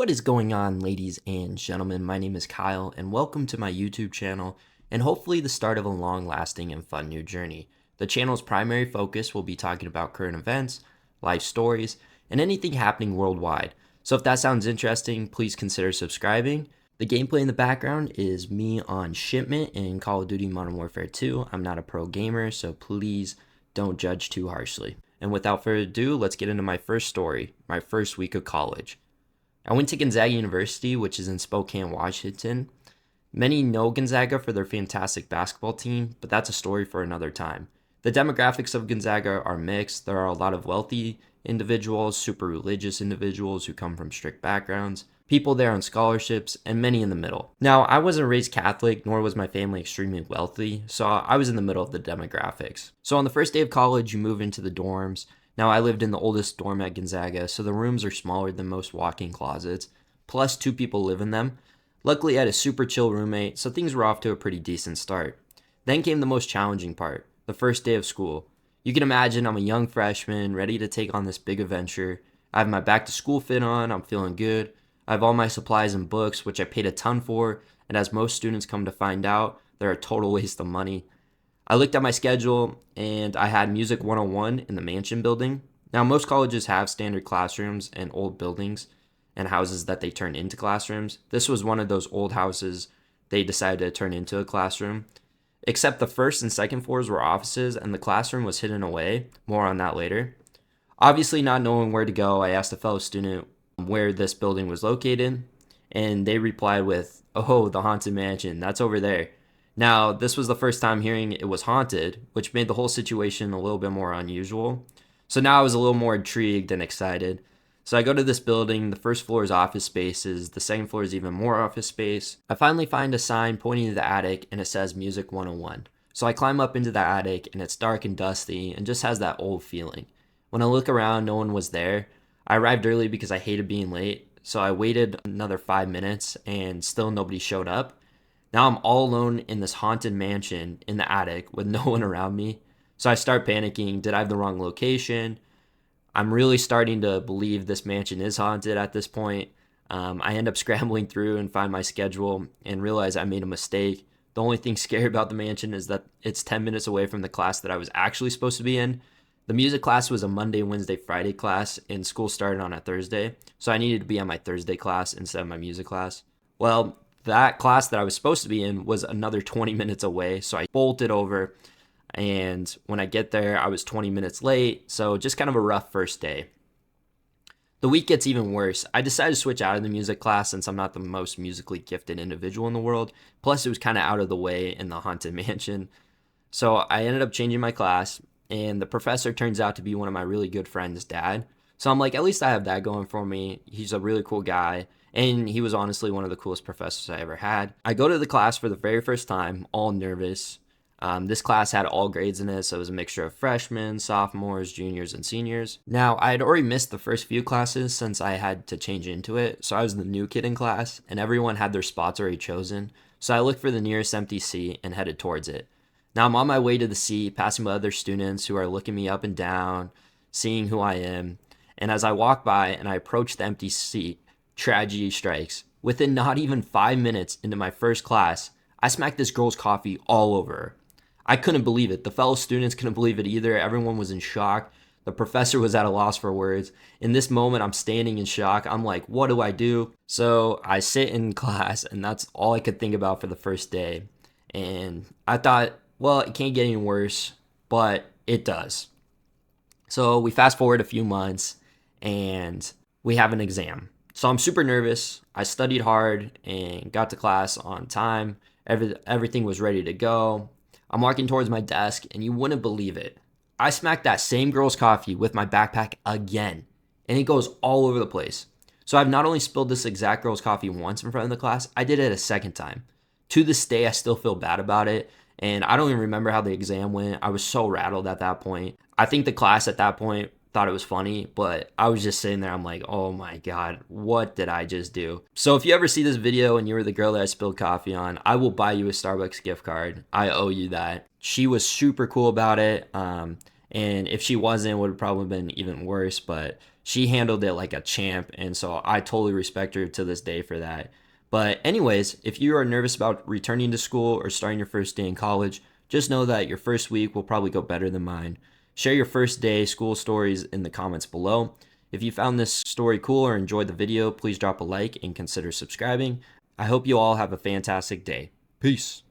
What is going on, ladies and gentlemen? My name is Kyle, and welcome to my YouTube channel, and hopefully the start of a long-lasting and fun new journey. The channel's primary focus will be talking about current events, life stories, and anything happening worldwide. So if that sounds interesting, please consider subscribing. The gameplay in the background is me on Shipment in Call of Duty Modern Warfare 2. I'm not a pro gamer, so please don't judge too harshly. And without further ado, let's get into my first story, my first week of college. I went to Gonzaga University, which is in Spokane, Washington. Many know Gonzaga for their fantastic basketball team, but that's a story for another time. The demographics of Gonzaga are mixed. There are a lot of wealthy individuals, super religious individuals who come from strict backgrounds, people there on scholarships, and many in the middle. Now, I wasn't raised Catholic, nor was my family extremely wealthy, so I was in the middle of the demographics. So on the first day of college, you move into the dorms. Now, I lived in the oldest dorm at Gonzaga, so the rooms are smaller than most walk-in closets, plus 2 people live in them. Luckily, I had a super chill roommate, so things were off to a pretty decent start. Then came the most challenging part, the first day of school. You can imagine I'm a young freshman, ready to take on this big adventure. I have my back-to-school fit on, I'm feeling good. I have all my supplies and books, which I paid a ton for, and as most students come to find out, they're a total waste of money. I looked at my schedule, and I had Music 101 in the Mansion building. Now, most colleges have standard classrooms and old buildings and houses that they turn into classrooms. This was one of those old houses they decided to turn into a classroom. Except the first and second floors were offices, and the classroom was hidden away. More on that later. Obviously, not knowing where to go, I asked a fellow student where this building was located, and they replied with, "Oh, the Haunted Mansion, that's over there." Now, this was the first time hearing it was haunted, which made the whole situation a little bit more unusual. So now I was a little more intrigued and excited. So I go to this building, the first floor is office spaces, the second floor is even more office space. I finally find a sign pointing to the attic and it says Music 101. So I climb up into the attic and it's dark and dusty and just has that old feeling. When I look around, no one was there. I arrived early because I hated being late, so I waited another 5 minutes and still nobody showed up. Now I'm all alone in this haunted mansion in the attic with no one around me. So I start panicking. Did I have the wrong location? I'm really starting to believe this mansion is haunted at this point. I end up scrambling through and find my schedule and realize I made a mistake. The only thing scary about the mansion is that it's 10 minutes away from the class that I was actually supposed to be in. The music class was a Monday, Wednesday, Friday class, and school started on a Thursday. So I needed to be on my Thursday class instead of my music class. Well, that class that I was supposed to be in was another 20 minutes away, so I bolted over, and when I get there, I was 20 minutes late, so just kind of a rough first day. The week gets even worse. I decided to switch out of the music class since I'm not the most musically gifted individual in the world, plus it was kind of out of the way in the Haunted Mansion. So I ended up changing my class, and the professor turns out to be one of my really good friends' dad. So I'm like, at least I have that going for me. He's a really cool guy. And he was honestly one of the coolest professors I ever had. I go to the class for the very first time, all nervous. This class had all grades in it, so it was a mixture of freshmen, sophomores, juniors, and seniors. Now, I had already missed the first few classes since I had to change into it, so I was the new kid in class, and everyone had their spots already chosen. So I looked for the nearest empty seat and headed towards it. Now I'm on my way to the seat, passing by other students who are looking me up and down, seeing who I am. And as I walk by and I approach the empty seat, tragedy strikes. Within not even 5 minutes into my first class, I smacked this girl's coffee all over her. I couldn't believe it. The fellow students couldn't believe it either. Everyone was in shock. The professor was at a loss for words. In this moment, I'm standing in shock. I'm like, what do I do? So I sit in class, and that's all I could think about for the first day. And I thought, well, it can't get any worse, but it does. So we fast forward a few months, and we have an exam. So I'm super nervous. I studied hard and got to class on time. Everything was ready to go. I'm walking towards my desk, and you wouldn't believe it. I smacked that same girl's coffee with my backpack again, and it goes all over the place. So I've not only spilled this exact girl's coffee once in front of the class, I did it a second time. To this day, I still feel bad about it, and I don't even remember how the exam went. I was so rattled at that point. I think the class at that point thought it was funny, but I was just sitting there. I'm like, oh my God, what did I just do? So if you ever see this video and you were the girl that I spilled coffee on, I will buy you a Starbucks gift card. I owe you that. She was super cool about it. And if she wasn't, it would have probably been even worse. But she handled it like a champ. And so I totally respect her to this day for that. But, anyways, if you are nervous about returning to school or starting your first day in college, just know that your first week will probably go better than mine. Share your first day school stories in the comments below. If you found this story cool or enjoyed the video, please drop a like and consider subscribing. I hope you all have a fantastic day. Peace.